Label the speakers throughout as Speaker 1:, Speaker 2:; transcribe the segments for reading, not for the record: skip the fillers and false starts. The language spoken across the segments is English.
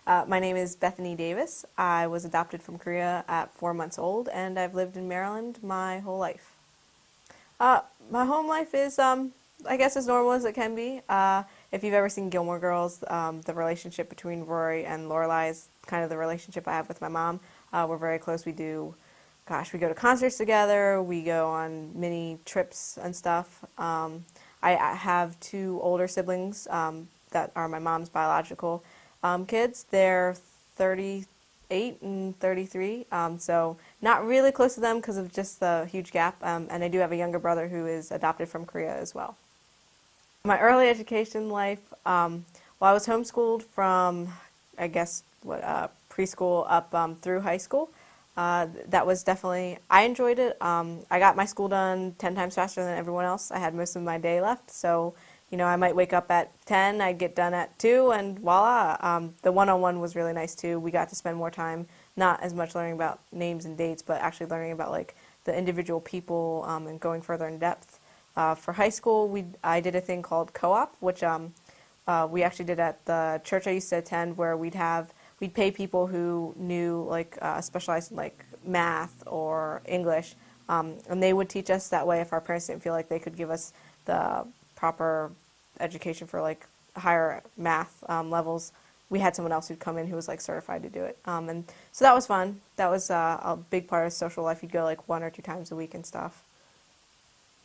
Speaker 1: My name is Bethany Davis. I was adopted from Korea at 4 months old, and I've lived in Maryland my whole life. My home life is, I guess, as normal as it can be. If you've ever seen Gilmore Girls, the relationship between Rory and Lorelai is kind of the relationship I have with my mom. We're very close. We go to concerts together. We go on mini trips and stuff. I have two older siblings that are my mom's biological kids. They're 38 and 33, so not really close to them because of just the huge gap. And I do have a younger brother who is adopted from Korea as well. My early education life, I was homeschooled from, I guess, preschool up through high school. That was definitely, I enjoyed it. I got my school done 10 times faster than everyone else. I had most of my day left, so I might wake up at 10, I'd get done at 2, and voila. The one-on-one was really nice too. We got to spend more time, not as much learning about names and dates, but actually learning about the individual people and going further in depth. For high school, I did a thing called co-op, which we actually did at the church I used to attend, where we'd pay people who knew specialized in math or English, and they would teach us that way. If our parents didn't feel like they could give us the proper education for higher math levels, we had someone else who'd come in who was certified to do it, and so that was fun. That was a big part of social life. You'd go 1 or 2 times a week and stuff.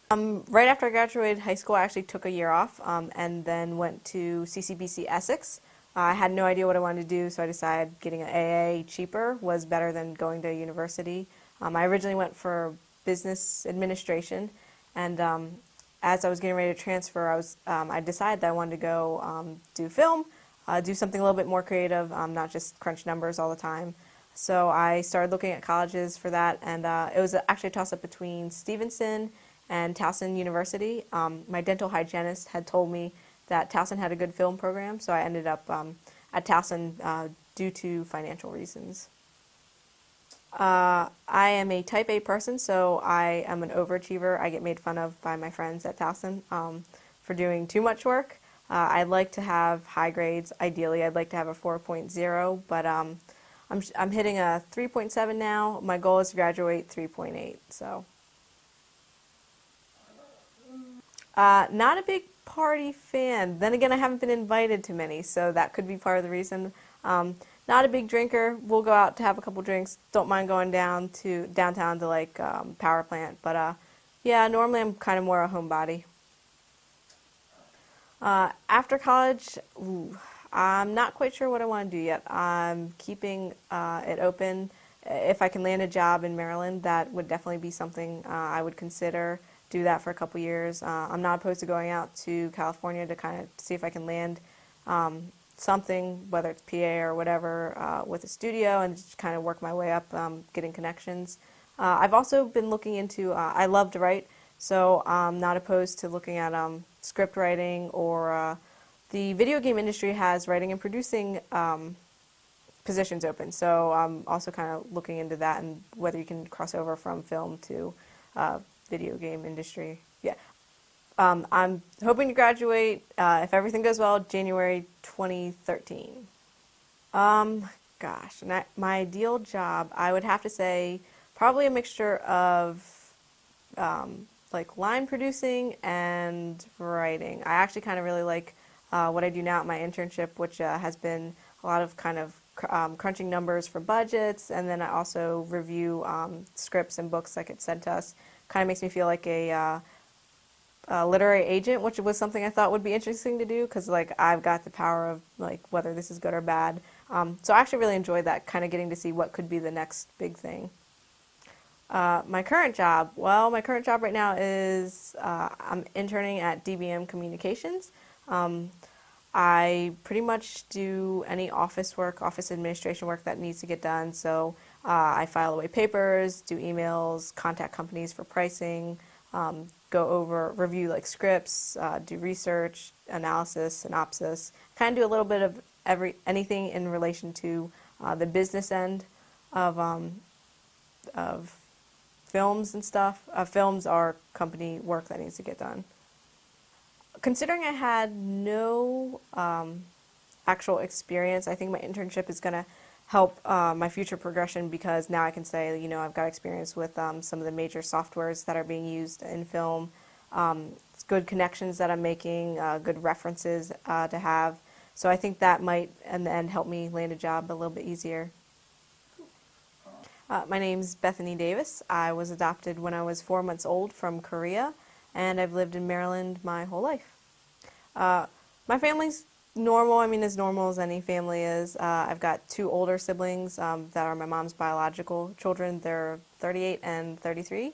Speaker 1: Right after I graduated high school, I actually took a year off and then went to CCBC Essex. I had no idea what I wanted to do, so I decided getting an AA cheaper was better than going to university. I originally went for business administration, and as I was getting ready to transfer, I decided that I wanted to go do film, do something a little bit more creative, not just crunch numbers all the time. So I started looking at colleges for that, and it was actually a toss-up between Stevenson and Towson University. My dental hygienist had told me that Towson had a good film program, so I ended up at Towson due to financial reasons. I am a type A person, so I am an overachiever. I get made fun of by my friends at Towson for doing too much work. I'd like to have high grades. Ideally, I'd like to have a 4.0, but I'm hitting a 3.7 now. My goal is to graduate 3.8, so. Not a big party fan. Then again, I haven't been invited to many, so that could be part of the reason. Not a big drinker. We'll go out to have a couple drinks. Don't mind going downtown to power plant, but yeah, normally I'm kind of more a homebody. After college, I'm not quite sure what I want to do yet. I'm keeping it open. If I can land a job in Maryland, that would definitely be something I would consider. Do that for a couple years. I'm not opposed to going out to California to kind of see if I can land something, whether it's PA or whatever, with a studio, and just kind of work my way up, getting connections. I've also been looking into, I love to write, so I'm not opposed to looking at script writing, or the video game industry has writing and producing positions open, so I'm also kind of looking into that and whether you can cross over from film to video game industry. Yeah. I'm hoping to graduate, if everything goes well, January 2013. Gosh, my ideal job, I would have to say probably a mixture of line producing and writing. I actually kind of really like what I do now at my internship, which has been a lot of kind of crunching numbers for budgets, and then I also review scripts and books that get sent to us. Kind of makes me feel like a literary agent, which was something I thought would be interesting to do, because I've got the power of whether this is good or bad. So I actually really enjoyed that, kind of getting to see what could be the next big thing. My current job right now is I'm interning at DBM Communications. I pretty much do any office administration work that needs to get done. So I file away papers, do emails, contact companies for pricing, review scripts, do research, analysis, synopsis. Kind of do a little bit of anything in relation to the business end of films and stuff. Films are company work that needs to get done. Considering I had no actual experience. I think my internship is going to help my future progression because now I can say, I've got experience with some of the major softwares that are being used in film. It's good connections that I'm making, good references to have. So I think that might, in the end, help me land a job a little bit easier. My name's Bethany Davis. I was adopted when I was 4 months old from Korea, and I've lived in Maryland my whole life. My family's normal, as normal as any family is. I've got two older siblings that are my mom's biological children. They're 38 and 33,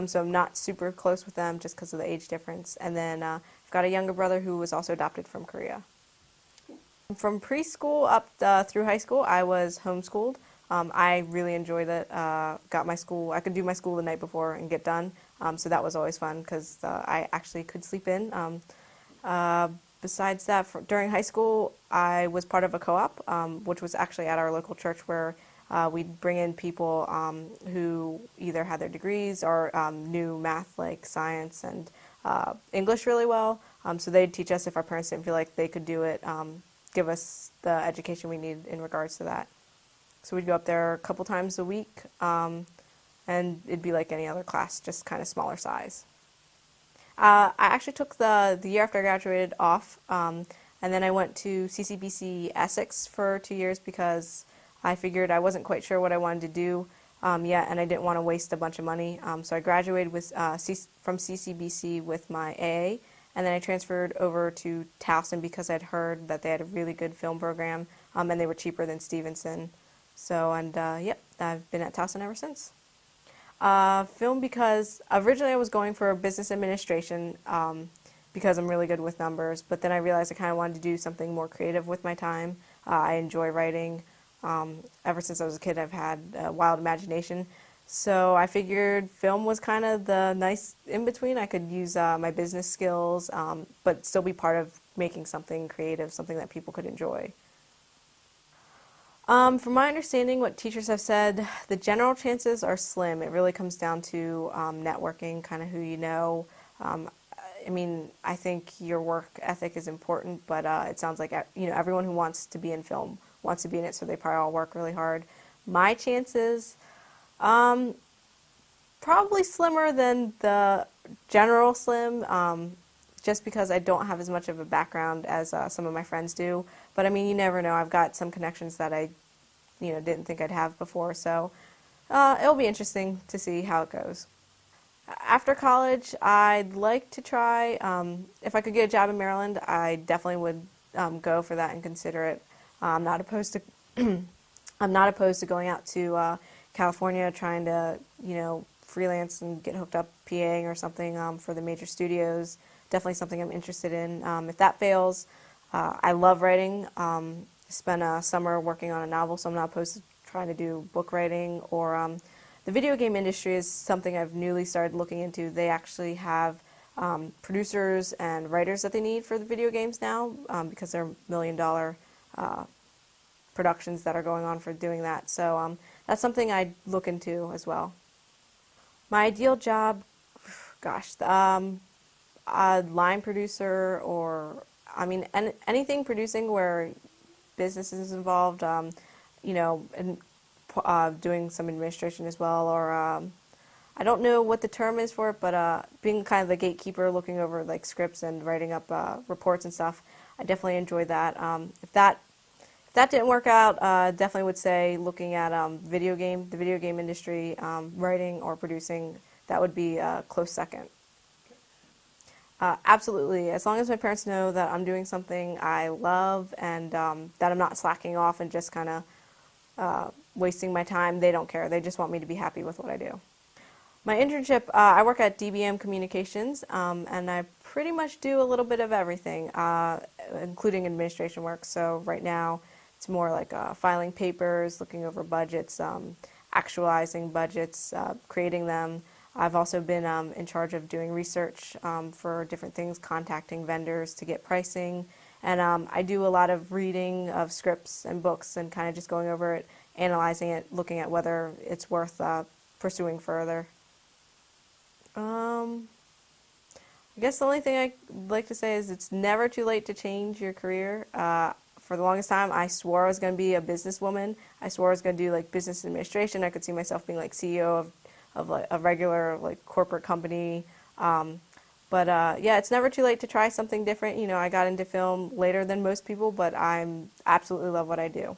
Speaker 1: so I'm not super close with them just because of the age difference. And then I've got a younger brother who was also adopted from Korea. From preschool up through high school, I was homeschooled. I really enjoyed it. I could do my school the night before and get done, so that was always fun because I actually could sleep in. Besides that, during high school, I was part of a co-op, which was actually at our local church where we'd bring in people who either had their degrees or knew math like science and English really well. So they'd teach us if our parents didn't feel like they could do it, give us the education we needed in regards to that. So we'd go up there a couple times a week, and it'd be like any other class, just kind of smaller size. I actually took the year after I graduated off, and then I went to CCBC Essex for 2 years because I figured I wasn't quite sure what I wanted to do yet, and I didn't want to waste a bunch of money. So I graduated from CCBC with my AA, and then I transferred over to Towson because I'd heard that they had a really good film program, and they were cheaper than Stevenson. So, yep, I've been at Towson ever since. Film because originally I was going for business administration because I'm really good with numbers, but then I realized I kind of wanted to do something more creative with my time. I enjoy writing. Ever since I was a kid, I've had a wild imagination. So I figured film was kind of the nice in-between. I could use my business skills, but still be part of making something creative, something that people could enjoy. From my understanding, what teachers have said, the general chances are slim. It really comes down to networking, kind of who you know. I think your work ethic is important, but it sounds like everyone who wants to be in film wants to be in it, so they probably all work really hard. My chances, probably slimmer than the general slim, just because I don't have as much of a background as some of my friends do. But you never know. I've got some connections that I, didn't think I'd have before. So it'll be interesting to see how it goes. After college, I'd like to try. If I could get a job in Maryland, I definitely would go for that and consider it. I'm not opposed to. I'm not opposed to going out to California, trying to freelance and get hooked up PAing or something for the major studios. Definitely something I'm interested in. If that fails, I love writing. Spent a summer working on a novel, so I'm not opposed to trying to do book writing. Or the video game industry is something I've newly started looking into. They actually have producers and writers that they need for the video games now because they're $1 million productions that are going on for doing that. So that's something I'd look into as well. My ideal job, gosh, a line producer or, anything producing where business is involved, and doing some administration as well, or I don't know what the term is for it, but being kind of the gatekeeper, looking over like scripts and writing up reports and stuff. I definitely enjoyed that. If that didn't work out, definitely would say looking at the video game industry, writing or producing, that would be a close second. Absolutely. As long as my parents know that I'm doing something I love and that I'm not slacking off and just kind of wasting my time, they don't care. They just want me to be happy with what I do. My internship, I work at DBM Communications, and I pretty much do a little bit of everything, including administration work. So right now, it's more like filing papers, looking over budgets, actualizing budgets, creating them. I've also been in charge of doing research for different things, contacting vendors to get pricing, and I do a lot of reading of scripts and books and kind of just going over it, analyzing it, looking at whether it's worth pursuing further. I guess the only thing I'd like to say is it's never too late to change your career. For the longest time, I swore I was going to be a businesswoman. I swore I was going to do like business administration. I could see myself being like CEO of like a regular like corporate company. But yeah, it's never too late to try something different. You know, I got into film later than most people, but I'm absolutely love what I do.